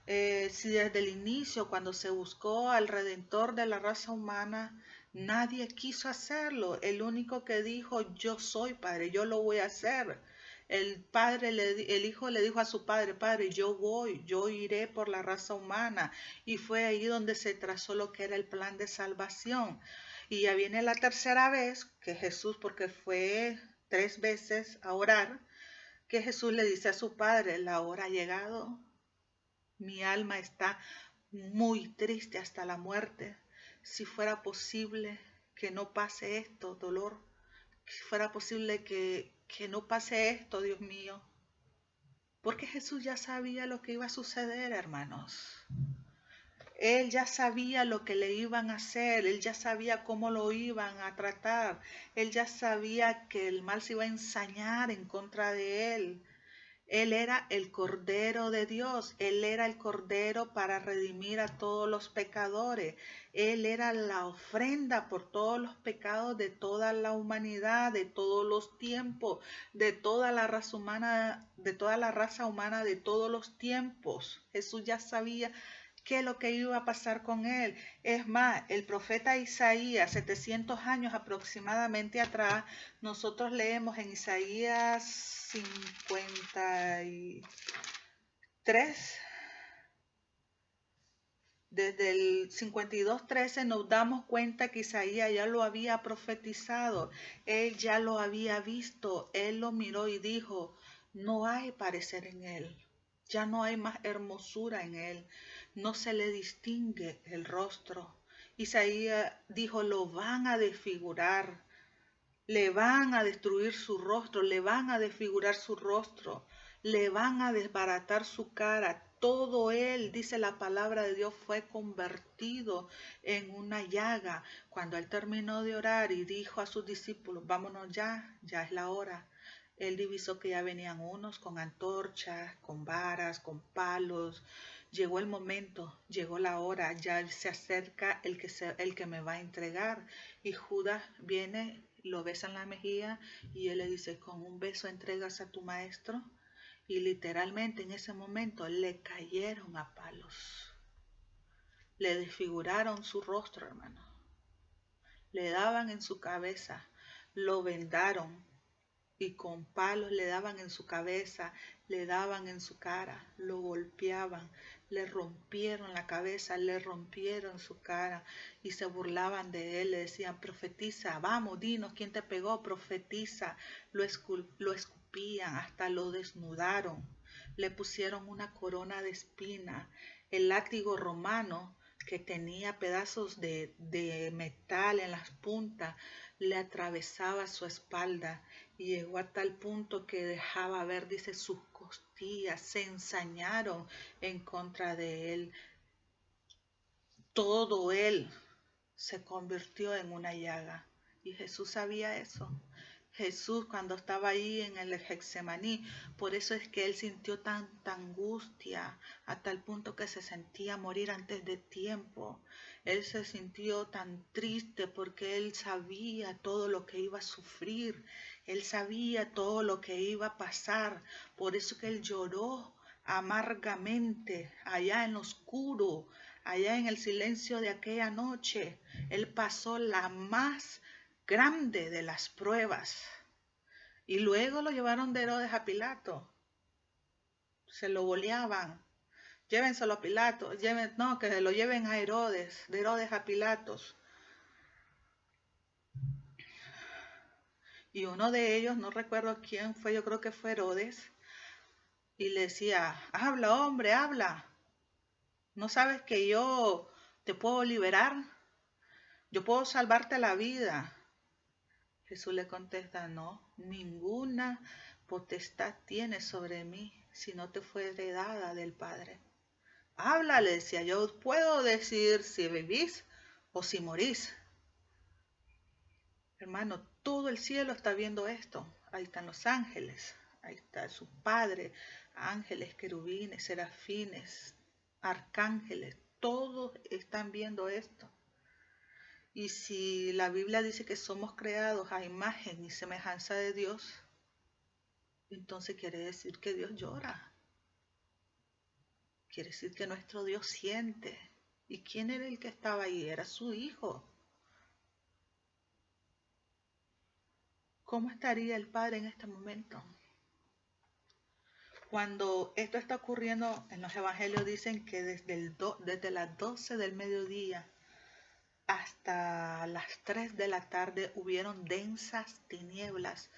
Si desde el inicio, cuando se buscó al Redentor de la raza humana, nadie quiso hacerlo. El único que dijo, yo soy Padre, yo lo voy a hacer. El hijo le dijo a su padre, Padre, yo voy, yo iré por la raza humana. Y fue ahí donde se trazó lo que era el plan de salvación. Y ya viene la tercera vez que Jesús, porque fue 3 veces a orar, que Jesús le dice a su padre, la hora ha llegado, mi alma está muy triste hasta la muerte. Si fuera posible que no pase esto, dolor, si fuera posible que no pase esto, Dios mío. Porque Jesús ya sabía lo que iba a suceder, hermanos. Él ya sabía lo que le iban a hacer, él ya sabía cómo lo iban a tratar, él ya sabía que el mal se iba a ensañar en contra de él. Él era el Cordero de Dios, Él era el Cordero para redimir a todos los pecadores. Él era la ofrenda por todos los pecados de toda la humanidad, de todos los tiempos, de toda la raza humana, de toda la raza humana de todos los tiempos. Jesús ya sabía qué es lo que iba a pasar con él. Es más, el profeta Isaías, 700 años aproximadamente atrás, nosotros leemos en Isaías 53, desde el 52:13 nos damos cuenta que Isaías ya lo había profetizado, él ya lo había visto, él lo miró y dijo, no hay parecer en él. Ya no hay más hermosura en él, no se le distingue el rostro. Isaías dijo, lo van a desfigurar, le van a destruir su rostro, le van a desfigurar su rostro, le van a desbaratar su cara. Todo él, dice la palabra de Dios, fue convertido en una llaga. Cuando él terminó de orar y dijo a sus discípulos, vámonos ya, ya es la hora. Él divisó que ya venían unos con antorchas, con varas, con palos. Llegó el momento, llegó la hora, ya se acerca el que me va a entregar. Y Judas viene, lo besa en la mejilla y él le dice, con un beso entregas a tu maestro. Y literalmente en ese momento le cayeron a palos. Le desfiguraron su rostro, hermano. Le daban en su cabeza, lo vendaron y con palos le daban en su cabeza, le daban en su cara, lo golpeaban, le rompieron la cabeza, le rompieron su cara y se burlaban de él, le decían, profetiza, vamos, dinos quién te pegó, profetiza, lo escupían, hasta lo desnudaron, le pusieron una corona de espina, el látigo romano que tenía pedazos de metal en las puntas, le atravesaba su espalda y llegó a tal punto que dejaba ver, dice, sus costillas se ensañaron en contra de él. Todo él se convirtió en una llaga. Y Jesús sabía eso. Jesús cuando estaba ahí en el Getsemaní, por eso es que él sintió tanta angustia, a tal punto que se sentía morir antes de tiempo. Él se sintió tan triste porque él sabía todo lo que iba a sufrir, él sabía todo lo que iba a pasar, por eso que él lloró amargamente allá en lo oscuro, allá en el silencio de aquella noche. Él pasó la más grande de las pruebas. Y luego lo llevaron de Herodes a Pilato. Se lo boleaban, llévenselo a Pilatos, no, que lo lleven a Herodes, de Herodes a Pilatos. Y uno de ellos, no recuerdo quién fue, yo creo que fue Herodes, y le decía, habla hombre, habla. ¿No sabes que yo te puedo liberar? Yo puedo salvarte la vida. Jesús le contesta, no, ninguna potestad tienes sobre mí si no te fue heredada del Padre. Habla, le decía, yo puedo decir si vivís o si morís. Hermano, todo el cielo está viendo esto. Ahí están los ángeles, ahí está su Padre, ángeles, querubines, serafines, arcángeles, todos están viendo esto. Y si la Biblia dice que somos creados a imagen y semejanza de Dios, entonces quiere decir que Dios llora. Quiere decir que nuestro Dios siente. ¿Y quién era el que estaba ahí? Era su Hijo. ¿Cómo estaría el Padre en este momento? Cuando esto está ocurriendo, en los evangelios dicen que desde las 12 del mediodía hasta las 3 de la tarde hubieron densas tinieblas,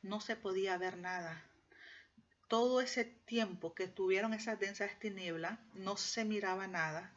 no se podía ver nada. Todo ese tiempo que tuvieron esas densas tinieblas, no se miraba nada.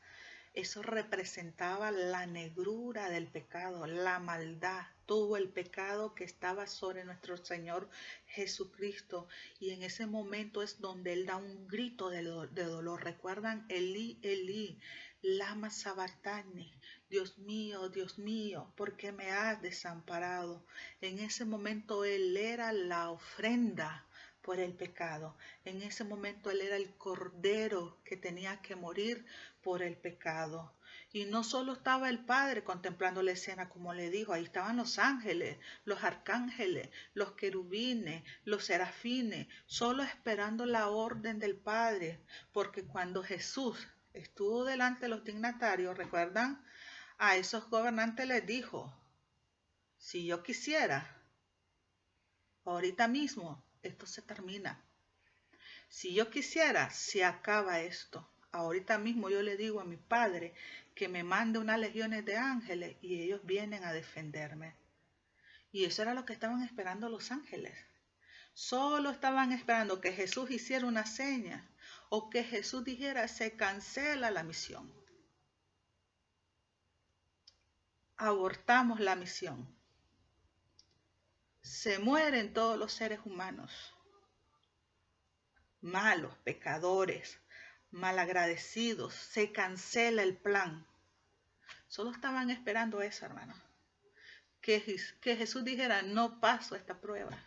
Eso representaba la negrura del pecado, la maldad, todo el pecado que estaba sobre nuestro Señor Jesucristo. Y en ese momento es donde Él da un grito de dolor. ¿Recuerdan? Elí, Elí, lama sabactani. Dios mío, ¿por qué me has desamparado? En ese momento Él era la ofrenda por el pecado. En ese momento Él era el cordero que tenía que morir por el pecado. Y no solo estaba el Padre contemplando la escena, como le digo, ahí estaban los ángeles, los arcángeles, los querubines, los serafines, solo esperando la orden del Padre, porque cuando Jesús estuvo delante de los dignatarios, ¿recuerdan? A esos gobernantes les dijo, si yo quisiera, ahorita mismo, esto se termina. Si yo quisiera, se acaba esto. Ahorita mismo yo le digo a mi Padre que me mande unas legiones de ángeles y ellos vienen a defenderme. Y eso era lo que estaban esperando los ángeles. Solo estaban esperando que Jesús hiciera una seña o que Jesús dijera se cancela la misión. Abortamos la misión. Se mueren todos los seres humanos. Malos, pecadores, malagradecidos, se cancela el plan. Solo estaban esperando eso, hermano. Que Jesús dijera, no paso esta prueba.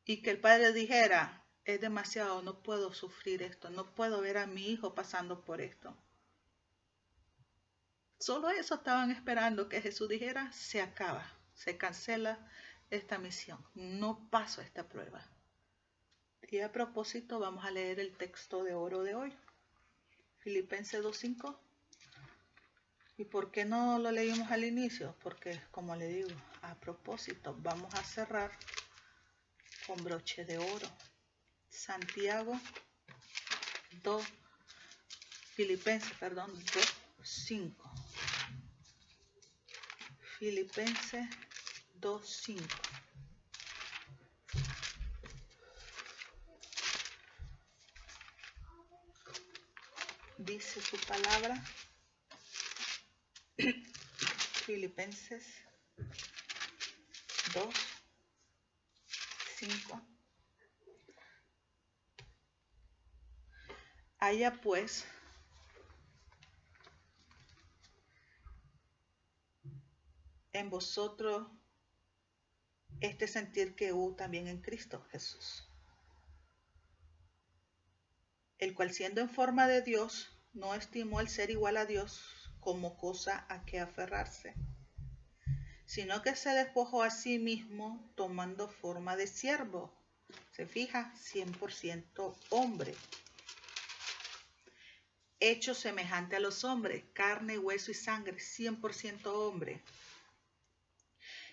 Y que el Padre dijera, es demasiado, no puedo sufrir esto, no puedo ver a mi hijo pasando por esto. Solo eso estaban esperando, que Jesús dijera, se acaba, se cancela esta misión, no paso esta prueba. Y a propósito, vamos a leer el texto de oro de hoy, Filipenses 2:5. ¿Y por qué no lo leímos al inicio? Porque, como le digo, a propósito, vamos a cerrar con broche de oro. Santiago 2, Filipenses 2:5. Filipenses 2:5. Dice su palabra, Filipenses 2:5. Haya pues en vosotros este sentir que hubo también en Cristo Jesús, el cual siendo en forma de Dios, no estimó el ser igual a Dios como cosa a que aferrarse, sino que se despojó a sí mismo tomando forma de siervo. Se fija, 100% hombre. Hecho semejante a los hombres, carne, hueso y sangre, 100% hombre.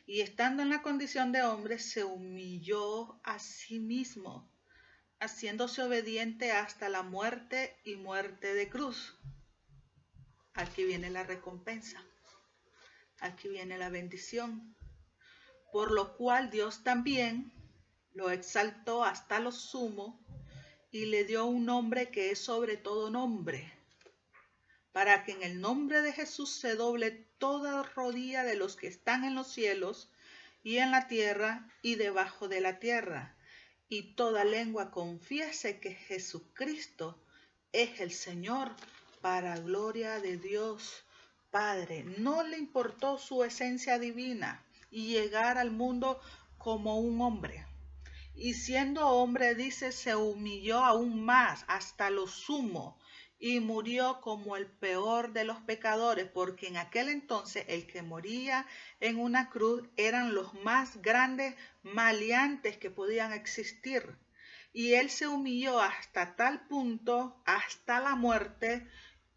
Y estando en la condición de hombre, se humilló a sí mismo, haciéndose obediente hasta la muerte y muerte de cruz. Aquí viene la recompensa. Aquí viene la bendición. Por lo cual Dios también lo exaltó hasta lo sumo y le dio un nombre que es sobre todo nombre, para que en el nombre de Jesús se doble toda rodilla de los que están en los cielos y en la tierra y debajo de la tierra, y toda lengua confiese que Jesucristo es el Señor, para gloria de Dios Padre. No le importó su esencia divina y llegar al mundo como un hombre. Y siendo hombre, dice, se humilló aún más hasta lo sumo y murió como el peor de los pecadores, porque en aquel entonces el que moría en una cruz eran los más grandes maleantes que podían existir. Y él se humilló hasta tal punto, hasta la muerte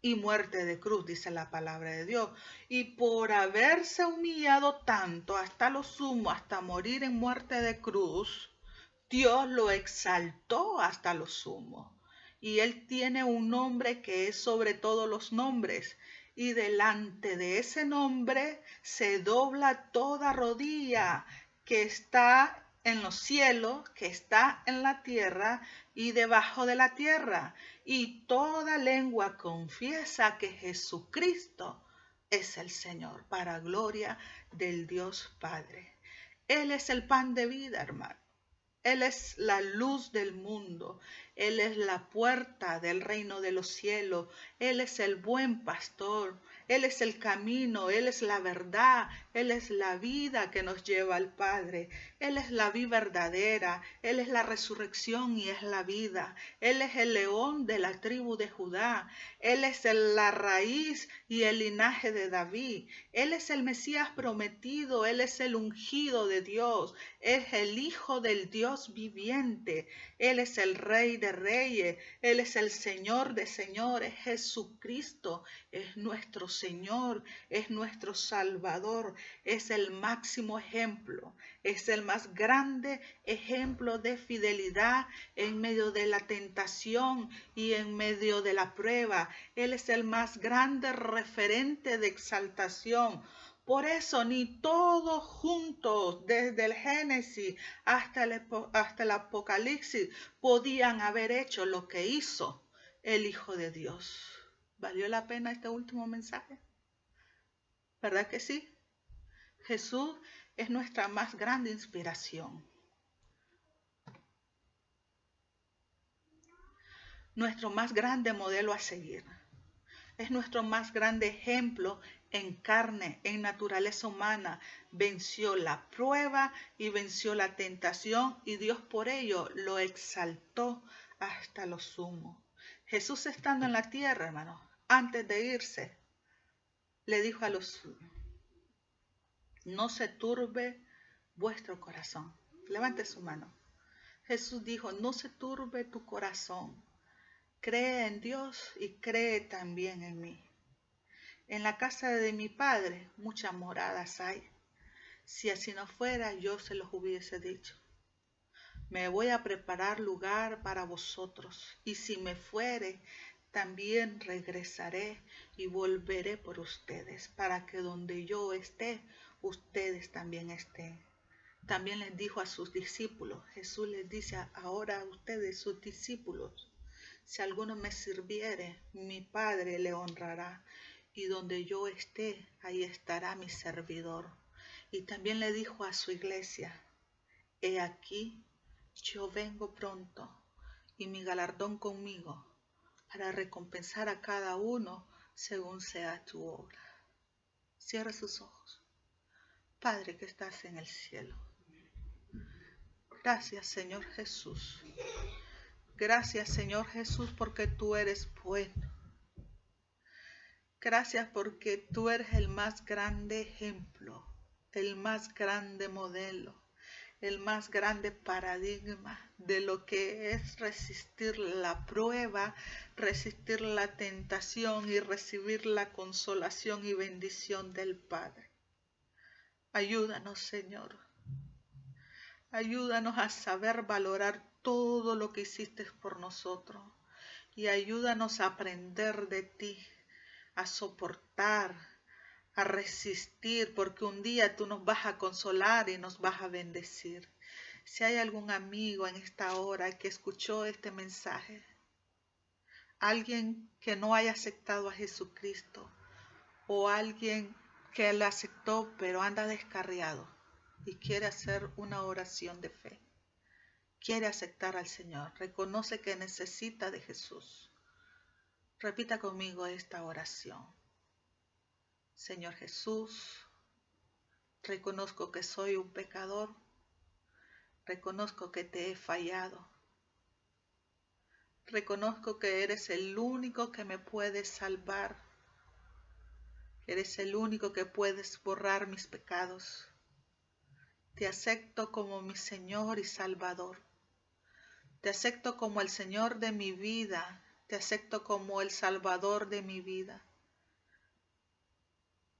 y muerte de cruz, dice la palabra de Dios. Y por haberse humillado tanto hasta lo sumo, hasta morir en muerte de cruz, Dios lo exaltó hasta lo sumo. Y él tiene un nombre que es sobre todos los nombres. Y delante de ese nombre se dobla toda rodilla que está en los cielos, que está en la tierra y debajo de la tierra. Y toda lengua confiesa que Jesucristo es el Señor, para gloria del Dios Padre. Él es el pan de vida, hermano. Él es la luz del mundo. Él es la puerta del reino de los cielos. Él es el buen pastor. Él es el camino. Él es la verdad. Él es la vida que nos lleva al Padre. Él es la vida verdadera. Él es la resurrección y es la vida. Él es el león de la tribu de Judá. Él es la raíz y el linaje de David. Él es el Mesías prometido. Él es el ungido de Dios. Es el Hijo del Dios viviente. Él es el Rey de reyes. Él es el Señor de señores. Jesucristo es nuestro Señor, es nuestro Salvador, es el máximo ejemplo, es el más grande ejemplo de fidelidad en medio de la tentación y en medio de la prueba. Él es el más grande referente de exaltación. Por eso ni todos juntos, desde el Génesis hasta el Apocalipsis, podían haber hecho lo que hizo el Hijo de Dios. ¿Valió la pena este último mensaje? ¿Verdad que sí? Jesús es nuestra más grande inspiración. Nuestro más grande modelo a seguir. Es nuestro más grande ejemplo en carne, en naturaleza humana. Venció la prueba y venció la tentación y Dios por ello lo exaltó hasta lo sumo. Jesús estando en la tierra, hermano, antes de irse, le dijo a los suyos: no se turbe vuestro corazón. Levante su mano. Jesús dijo: no se turbe tu corazón. Cree en Dios y cree también en mí. En la casa de mi Padre muchas moradas hay. Si así no fuera, yo se los hubiese dicho. Me voy a preparar lugar para vosotros, y si me fuere, también regresaré y volveré por ustedes, para que donde yo esté, ustedes también estén. También les dijo a sus discípulos, Jesús les dice ahora a ustedes, sus discípulos: si alguno me sirviere, mi Padre le honrará, y donde yo esté, ahí estará mi servidor. Y también le dijo a su iglesia: he aquí, yo vengo pronto, y mi galardón conmigo, para recompensar a cada uno según sea tu obra. Cierra sus ojos. Padre que estás en el cielo, gracias, Señor Jesús. Gracias, Señor Jesús, porque tú eres bueno. Gracias porque tú eres el más grande ejemplo, el más grande modelo, el más grande paradigma de lo que es resistir la prueba, resistir la tentación y recibir la consolación y bendición del Padre. Ayúdanos, Señor. Ayúdanos a saber valorar todo lo que hiciste por nosotros y ayúdanos a aprender de ti, a soportar, a resistir, porque un día tú nos vas a consolar y nos vas a bendecir. Si hay algún amigo en esta hora que escuchó este mensaje, alguien que no haya aceptado a Jesucristo o alguien que lo aceptó pero anda descarriado y quiere hacer una oración de fe, quiere aceptar al Señor, reconoce que necesita de Jesús. Repita conmigo esta oración. Señor Jesús, reconozco que soy un pecador, reconozco que te he fallado, reconozco que eres el único que me puede salvar, eres el único que puedes borrar mis pecados. Te acepto como mi Señor y Salvador. Te acepto como el Señor de mi vida. Te acepto como el Salvador de mi vida.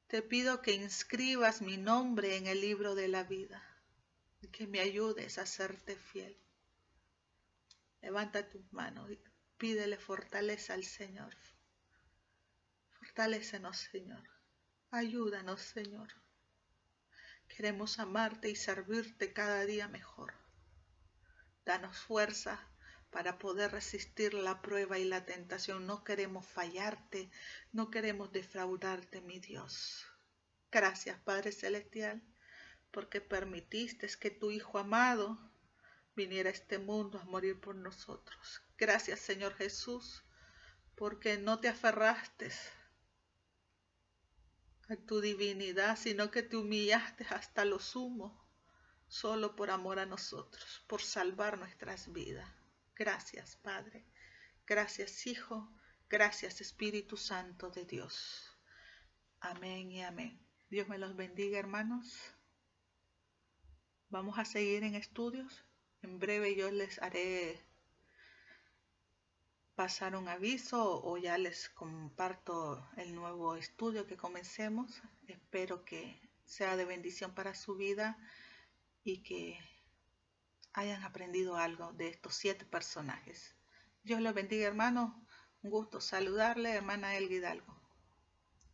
Te pido que inscribas mi nombre en el libro de la vida y que me ayudes a serte fiel. Levanta tus manos y pídele fortaleza al Señor. Fortalécenos, Señor. Ayúdanos, Señor. Queremos amarte y servirte cada día mejor. Danos fuerza para poder resistir la prueba y la tentación. No queremos fallarte, no queremos defraudarte, mi Dios. Gracias, Padre Celestial, porque permitiste que tu Hijo amado viniera a este mundo a morir por nosotros. Gracias, Señor Jesús, porque no te aferraste a tu divinidad, sino que te humillaste hasta lo sumo, solo por amor a nosotros, por salvar nuestras vidas. Gracias, Padre. Gracias, Hijo. Gracias, Espíritu Santo de Dios. Amén y amén. Dios me los bendiga, hermanos. Vamos a seguir en estudios. En breve yo les haré pasar un aviso o ya les comparto el nuevo estudio que comencemos. Espero que sea de bendición para su vida y que hayan aprendido algo de estos 7 personajes. Dios los bendiga, hermanos. Un gusto saludarle, hermana Elga Hidalgo.